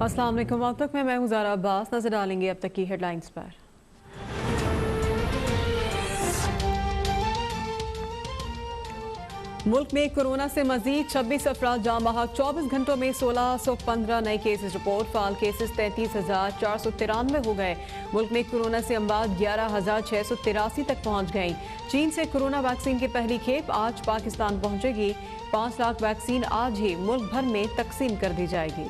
अस्सलाम वालेकुम। अब तक मैं हूं ज़ारा अब्बास। नजर डालेंगे अब तक की हेडलाइंस पर। मुल्क में कोरोना से मजीद 26 अफराद जाँ बहक। 24 घंटों में 1615 नए केसेस रिपोर्ट। फाल केसेस 33,493 हो गए। मुल्क में कोरोना से अमवात 11,683 तक पहुँच गई। चीन से कोरोना वैक्सीन की पहली खेप आज पाकिस्तान पहुँचेगी। 5 लाख वैक्सीन आज ही मुल्क भर में तकसीम कर दी जाएगी।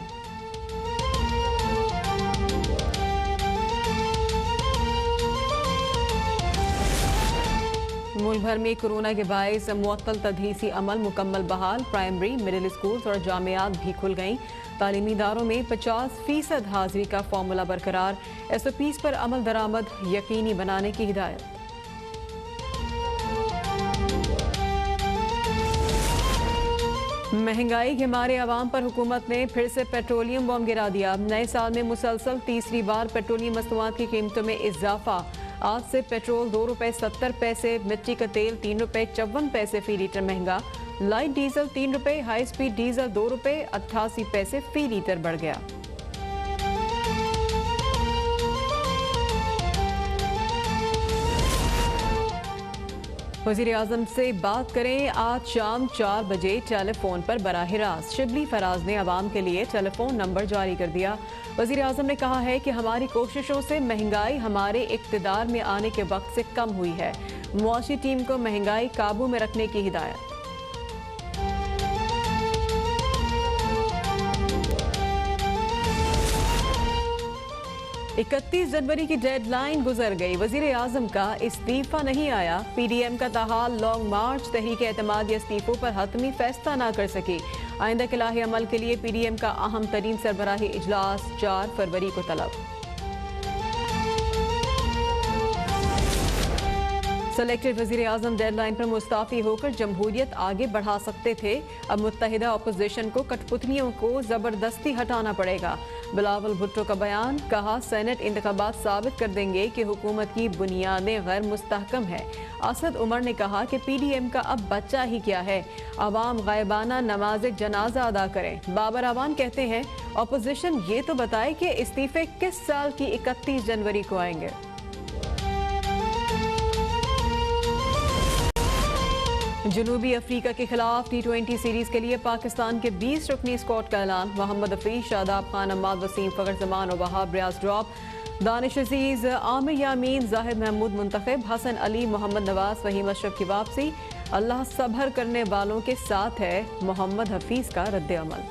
मुल्क भर में कोरोना के बायस मुअत्तल तदरीसी अमल मुकम्मल बहाल। प्राइमरी, मिडिल स्कूल्स और जामियात भी खुल गईं। तालीमी इदारों में 50% हाजिरी का फार्मूला बरकरार। SOPs पर अमल दरामद यकीनी बनाने की हिदायत। महंगाई के मारे आवाम पर हुकूमत ने फिर से पेट्रोलियम बम गिरा दिया। नए साल में मुसलसल तीसरी बार पेट्रोलियम मसनूआत की कीमतों में इजाफा। आज से पेट्रोल 2 रुपये 70 पैसे, मिट्टी का तेल 3 रुपये 54 पैसे फी लीटर महंगा। लाइट डीजल 3 रुपये, हाई स्पीड डीजल 2 रुपये 88 पैसे फी लीटर बढ़ गया। वज़ीर आज़म से बात करें आज शाम 4 बजे टेलीफोन पर बराह रास्त। शिबली फराज ने आवाम के लिए टेलीफोन नंबर जारी कर दिया। वज़ीर आज़म ने कहा है कि हमारी कोशिशों से महंगाई हमारे इक़्तिदार में आने के वक्त से कम हुई है। मुआशी टीम को महंगाई काबू में रखने की हिदायत। 31 जनवरी की डेडलाइन गुजर गई। वज़ीर आज़म का इस्तीफा नहीं आया। PDM का ताहाल लॉन्ग मार्च। तहरीक एतमाद इस्तीफों पर हतमी फैसला ना कर सकी। आइंदा के लाहे अमल के लिए PDM का अहम तरीन सरबराही इजलास 4 फरवरी को तलब। सेलेक्टेड वज़ीर आज़म डेडलाइन पर मुस्ताफ़ी होकर जमहूरियत आगे बढ़ा सकते थे। अब मुत्तहिदा अपोजिशन को कठपुतलियों को ज़बरदस्ती हटाना पड़ेगा। बिलावल भुट्टो का बयान। कहा सेनेट इंतखाबात साबित कर देंगे कि हुकूमत की बुनियादें गैर मुस्तहकम है। असद उमर ने कहा कि PDM का अब बच्चा ही क्या है, अवाम गायबाना नमाज जनाजा अदा करें। बाबर अवान कहते हैं अपोजिशन ये तो बताए कि इस्तीफे किस साल की 31 जनवरी को आएंगे। जनूबी अफ्रीका के खिलाफ T20 सीरीज के लिए पाकिस्तान के 20 रुकनी स्क्वाड का ऐलान। मोहम्मद हफीज, शादाब खान, अम्माद वसीम, फ़खर जमान और वहाब रियाज ड्रॉप। दानिश अजीज, आमिर यामीन, जाहिद महमूद मुंतखब। हसन अली, मोहम्मद नवाज, फहीम अशरफ की वापसी। अल्लाह सब्र करने वालों के साथ है। मोहम्मद हफीज का रद्द अमल।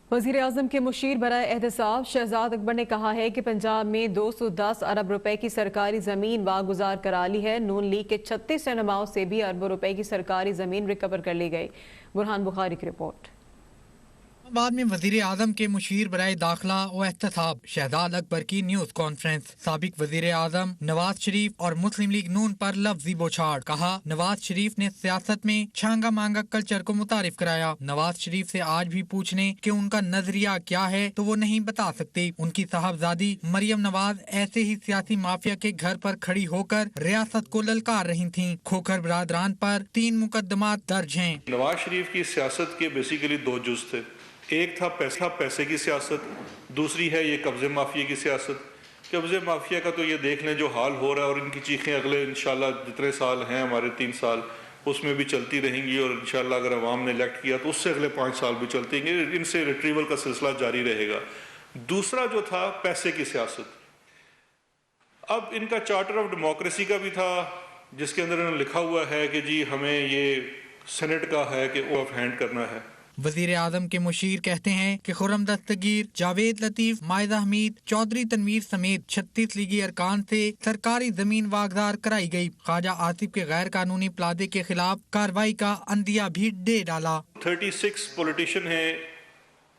वज़ीर आज़म के मुशीर बराए एहतसाब शहजाद अकबर ने कहा है कि पंजाब में 210 अरब रुपए की सरकारी ज़मीन वागुजार करा ली है। नून लीग के 36 रहनुमाओं से भी अरबों रुपए की सरकारी ज़मीन रिकवर कर ली गई। बुरहान बुखारी की रिपोर्ट। बाद में वजीर आजम के मुशीर बराए दाखिला व एहतसाब शहजाद अकबर की न्यूज कॉन्फ्रेंस। साबिक वजीर आजम नवाज शरीफ और मुस्लिम लीग नून पर लफ्जी बौछार। कहा नवाज शरीफ ने सियासत में छांगा मांगा कल्चर को मुतारिफ कराया। नवाज शरीफ से आज भी पूछने कि उनका नजरिया क्या है तो वो नहीं बता सकते। उनकी साहबजादी मरियम नवाज ऐसे ही सियासी माफिया के घर पर खड़ी होकर रियासत को ललकार रही थीं। खोखर बरादरान पर 3 मुकदमात दर्ज हैं। नवाज शरीफ की सियासत के बेसिकली 2 जुज थे। एक था पैसे की सियासत, दूसरी है ये कब्जे माफिया की सियासत। कब्जे माफिया का तो ये देख लें जो हाल हो रहा है और इनकी चीखें अगले इंशाल्लाह जितने साल हैं हमारे 3 साल उसमें भी चलती रहेंगी और इंशाल्लाह अगर अवाम ने इलेक्ट किया तो उससे अगले 5 साल भी चलती रहेंगे। इनसे रिट्रीवल का सिलसिला जारी रहेगा। दूसरा जो था पैसे की सियासत, अब इनका चार्टर ऑफ डेमोक्रेसी का भी था जिसके अंदर इन्होंने लिखा हुआ है कि जी हमें ये सेनेट का है कि ऑफ हैंड करना है। वजीर आजम के मुशीर कहते हैं कि खुर्रम दस्तगीर, जावेद लतीफ, मायदा हमीद, चौधरी तनवीर समेत 36 लीगी अरकान से सरकारी जमीन वागदार कराई गई। ख्वाजा आसिफ के गैर कानूनी प्लादे के खिलाफ कार्रवाई का अंदिया भी दे डाला। 36 पॉलिटिशियन है,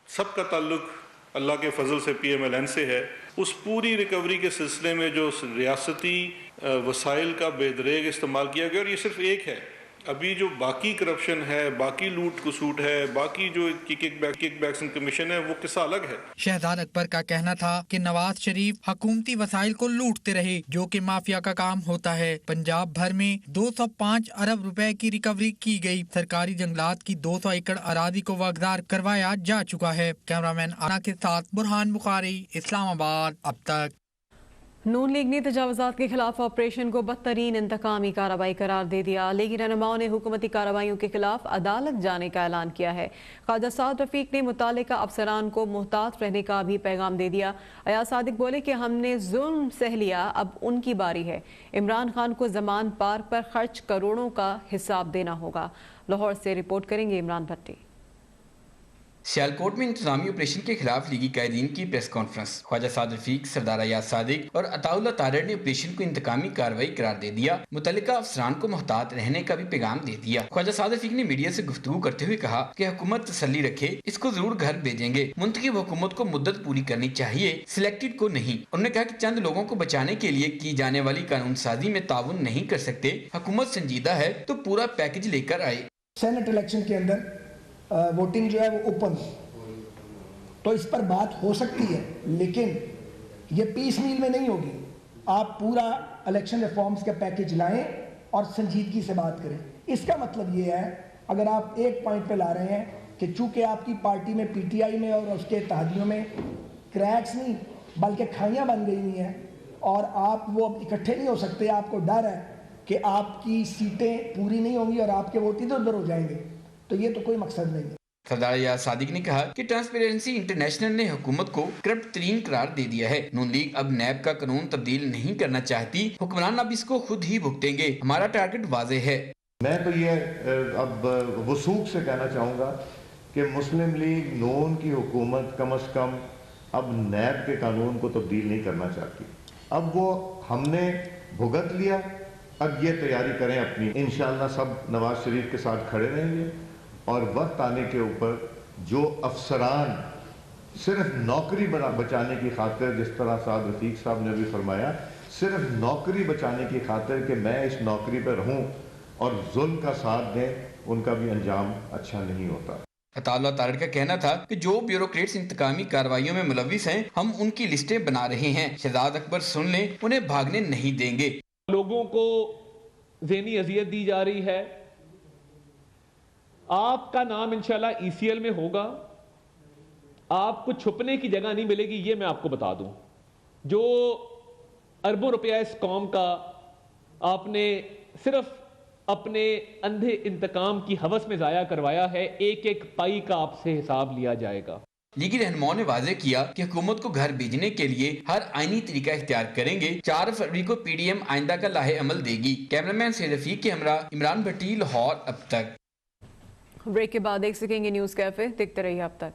सबका ताल्लुक अल्लाह के फजल से PMLN से है। उस पूरी रिकवरी के सिलसिले में जो रियासती वसाइल का बेदरेग इस्तेमाल किया गया और ये सिर्फ एक है, अभी जो बाकी करप्शन है, बाकी लूट कसूट है, बाकी जो किकबैक्स एंड कमीशन है, वो किस्सा अलग है। शहजाद अकबर का कहना था कि नवाज शरीफ हुकूमती वसाइल को लूटते रहे, जो कि माफिया का काम होता है। पंजाब भर में 205 अरब रुपए की रिकवरी की गई। सरकारी जंगलात की 200 एकड़ अराजी को वागदार करवाया जा चुका है। कैमरामैन आना के साथ बुरहान बुखारी, इस्लामाबाद। अब तक नून लीग ने तजावुज़ात के खिलाफ ऑपरेशन को बदतरीन इंतकामी कार्रवाई करार दे दिया। लीगी रहनुमाओं ने हुकूमती कार्रवाइयों के खिलाफ अदालत जाने का ऐलान किया है। ख्वाजा साद रफीक ने मुतालिका अफसरान को मुहतात रहने का भी पैगाम दे दिया। अयाज सादिक बोले कि हमने जुल्म सह लिया, अब उनकी बारी है। इमरान खान को जमान पार पर खर्च करोड़ों का हिसाब देना होगा। लाहौर से रिपोर्ट करेंगे इमरान भट्टी। सियालकोट में इंतजामी ऑपरेशन के खिलाफ लीगी कायदीन की प्रेस कॉन्फ्रेंस। ख्वाजा साद रफीक, सरदार अयाज सादिक और अताउल्लाह तारड़ ने ऑपरेशन को इंतकामी कार्रवाई करार दे दिया। मुतल्लिका अफसरान को मुहतात रहने का भी पैगाम दे दिया। ख्वाजा साद रफीक ने मीडिया से गुफ्तगू करते हुए कहा कि हुकूमत तसल्ली रखे, इसको जरूर घर भेजेंगे। मुंतखब हुकूमत को मुद्दत पूरी करनी चाहिए, सिलेक्टेड को नहीं। उन्होंने कहा कि चंद लोगों को बचाने के लिए की जाने वाली कानून साजी में ताउन नहीं कर सकते। हुकूमत संजीदा है तो पूरा पैकेज लेकर आए। सेनेट इलेक्शन के अंदर वोटिंग जो है वो ओपन, तो इस पर बात हो सकती है, लेकिन ये पीस मील में नहीं होगी। आप पूरा इलेक्शन रिफॉर्म्स का पैकेज लाएं और संजीदगी से बात करें। इसका मतलब ये है, अगर आप एक पॉइंट पे ला रहे हैं कि चूंकि आपकी पार्टी में, पीटीआई में और उसके इत्तेहादियों में क्रैक्स नहीं बल्कि खाइयाँ बन गई हुई हैं और आप वो अब इकट्ठे नहीं हो सकते, आपको डर है कि आपकी सीटें पूरी नहीं होंगी और आपके वोट इधर उधर हो जाएंगे, तो ये तो कोई मकसद नहीं है। सरदार अयाज सादिक ने कहा कि ट्रांसपेरेंसी इंटरनेशनल ने हुकूमत को करप्ट तरीन करार दे दिया है। नून लीग अब नैब का कानून तब्दील नहीं करना चाहती। हुक्मरान अब इसको खुद ही भुगतेंगे। हमारा टारगेट वाज़ेह है। मैं तो ये अब वसूख से कहना चाहूँगा कि मुस्लिम लीग नून की हुकूमत कम अज़ कम अब नैब के कानून को तब्दील नहीं करना चाहती। अब वो हमने भुगत लिया, अब ये तैयारी करें अपनी। इंशाअल्लाह सब नवाज शरीफ के साथ खड़े रहेंगे और वक्त आने के ऊपर जो अफसरान सिर्फ नौकरी बचाने की खातिर, जिस तरह साद रफीक साहब ने भी फरमाया, सिर्फ नौकरी बचाने की खातिर कि मैं इस नौकरी पर रहूं और जुल्म का साथ दें, उनका भी अंजाम अच्छा नहीं होता। अताउल्लाह तारड़ का कहना था कि जो ब्यूरोक्रेट्स इंतकामी कार्रवाइयों में मुलविस हैं, हम उनकी लिस्टें बना रहे हैं। शहजाद अकबर सुन लें, उन्हें भागने नहीं देंगे। लोगों को ज़हनी अजियत दी जा रही है। आपका नाम इंशाल्लाह ईसीएल में होगा, आपको छुपने की जगह नहीं मिलेगी, ये मैं आपको बता दूं। जो अरबों रुपया इस कौम का आपने सिर्फ अपने अंधे इंतकाम की हवस में जाया करवाया है, एक एक पाई का आपसे हिसाब लिया जाएगा। लीगी रहनुमाओं ने वाजे किया कि हुकूमत को घर भेजने के लिए हर आईनी तरीका इख्तियार करेंगे। 4 फरवरी को पीडीएम आइंदा का लाहे अमल देगी। कैमरामैन से रफीक के हमरा इमरान भट्टी, लाहौर। अब तक ब्रेक के बाद देख सकेंगे न्यूज़ कैफे। देखते रहिए अब तक।